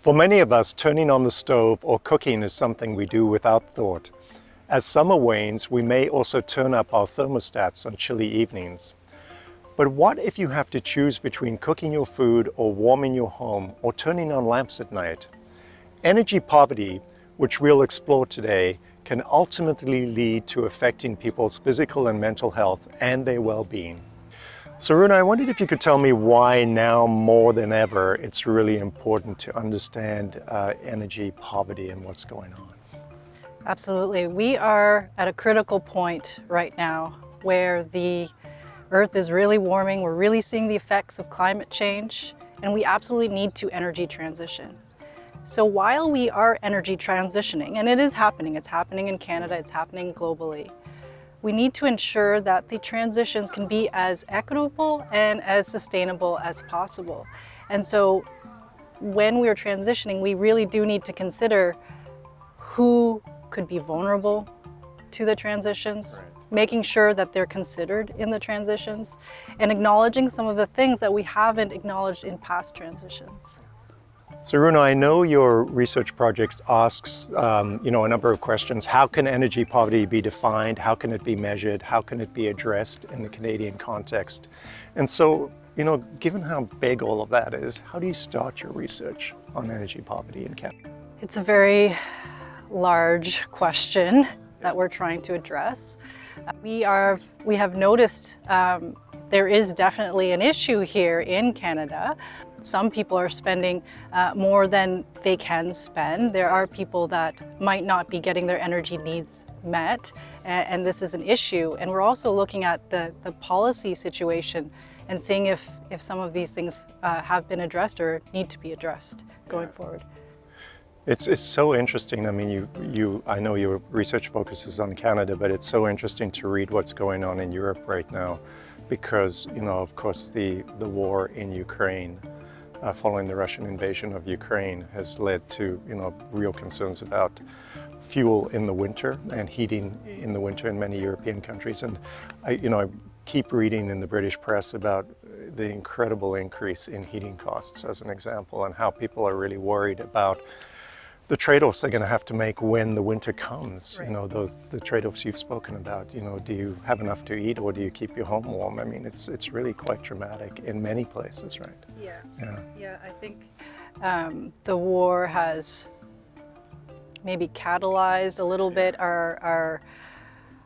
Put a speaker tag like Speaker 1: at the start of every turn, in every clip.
Speaker 1: For many of us, turning on the stove or cooking is something we do without thought. As summer wanes, we may also turn up our thermostats on chilly evenings. But what if you have to choose between cooking your food or warming your home or turning on lamps at night? Energy poverty, which we'll explore today, can ultimately lead to affecting people's physical and mental health and their well-being. So Runa, I wondered if you could tell me why now more than ever it's really important to understand energy poverty and what's going on.
Speaker 2: Absolutely. We are at a critical point right now where the Earth is really warming. We're really seeing the effects of climate change, and we absolutely need to energy transition. So while we are energy transitioning, and it is happening, it's happening in Canada, it's happening globally, we need to ensure that the transitions can be as equitable and as sustainable as possible. And so when we're transitioning, we really do need to consider who could be vulnerable to the transitions, right, making sure that they're considered in the transitions, and acknowledging some of the things that we haven't acknowledged in past transitions.
Speaker 1: So Runa, I know your research project asks a number of questions. How can energy poverty be defined? How can it be measured? How can it be addressed in the Canadian context? And so, given how big all of that is, how do you start your research on energy poverty in Canada?
Speaker 2: It's a very large question that we're trying to address. We have noticed there is definitely an issue here in Canada. Some people are spending more than they can spend. There are people that might not be getting their energy needs met, and this is an issue. And we're also looking at the policy situation and seeing if some of these things have been addressed or need to be addressed going forward.
Speaker 1: It's so interesting. I mean, I know your research focuses on Canada, but it's so interesting to read what's going on in Europe right now, because of course the war in Ukraine, following the Russian invasion of Ukraine, has led to real concerns about fuel in the winter and heating in the winter in many European countries. And I keep reading in the British press about the incredible increase in heating costs, as an example, and how people are really worried about the trade-offs they're going to have to make when the winter comes. Right. The trade-offs you've spoken about. Do you have enough to eat, or do you keep your home warm? I mean, it's really quite dramatic in many places, right?
Speaker 2: Yeah. I think the war has maybe catalyzed a little bit our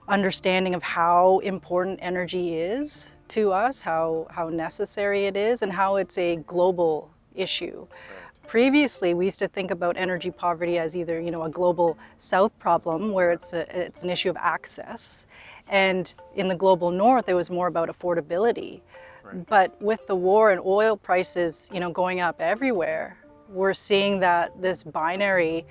Speaker 2: understanding of how important energy is to us, how necessary it is, and how it's a global issue. Right. Previously, we used to think about energy poverty as either, a global south problem where it's an issue of access, and in the global north, it was more about affordability. Right. But with the war and oil prices, going up everywhere, we're seeing that this binary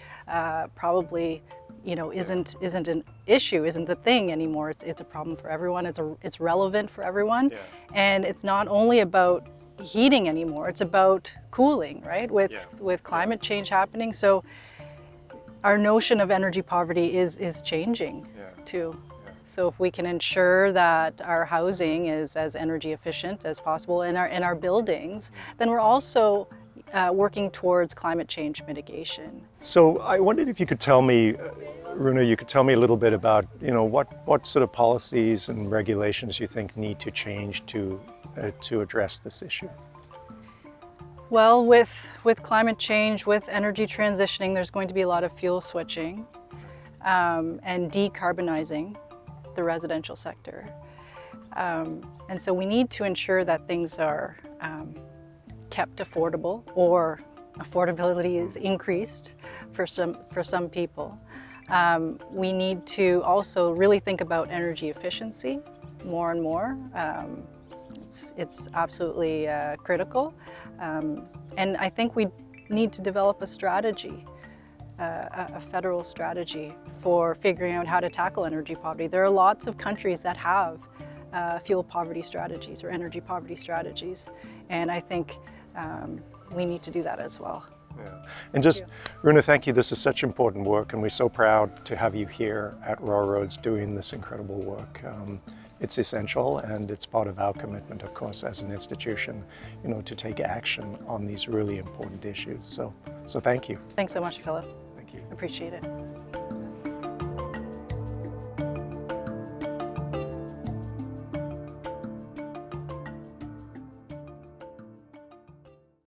Speaker 2: probably, isn't an issue, isn't the thing anymore. It's a problem for everyone. It's relevant for everyone, and it's not only about heating anymore, it's about cooling, right? With climate change happening. So our notion of energy poverty is changing too. So if we can ensure that our housing is as energy efficient as possible in our buildings, then we're also working towards climate change mitigation.
Speaker 1: So I wondered if you could tell me, Runa, a little bit about what sort of policies and regulations you think need to change to address this issue.
Speaker 2: Well, with climate change, with energy transitioning, there's going to be a lot of fuel switching and decarbonizing the residential sector. And so we need to ensure that things are kept affordable, or affordability is increased for some people. We need to also really think about energy efficiency more and more. It's absolutely critical. And I think we need to develop a strategy, a federal strategy for figuring out how to tackle energy poverty. There are lots of countries that have fuel poverty strategies or energy poverty strategies, and I think we need to do that as well.
Speaker 1: Yeah. And just, Runa, thank you. This is such important work, and we're so proud to have you here at Raw Roads doing this incredible work. it's essential, and it's part of our commitment, of course, as an institution, you know, to take action on these really important issues. So thank you.
Speaker 2: Thanks so much, Philip.
Speaker 1: Thank you.
Speaker 2: Appreciate it.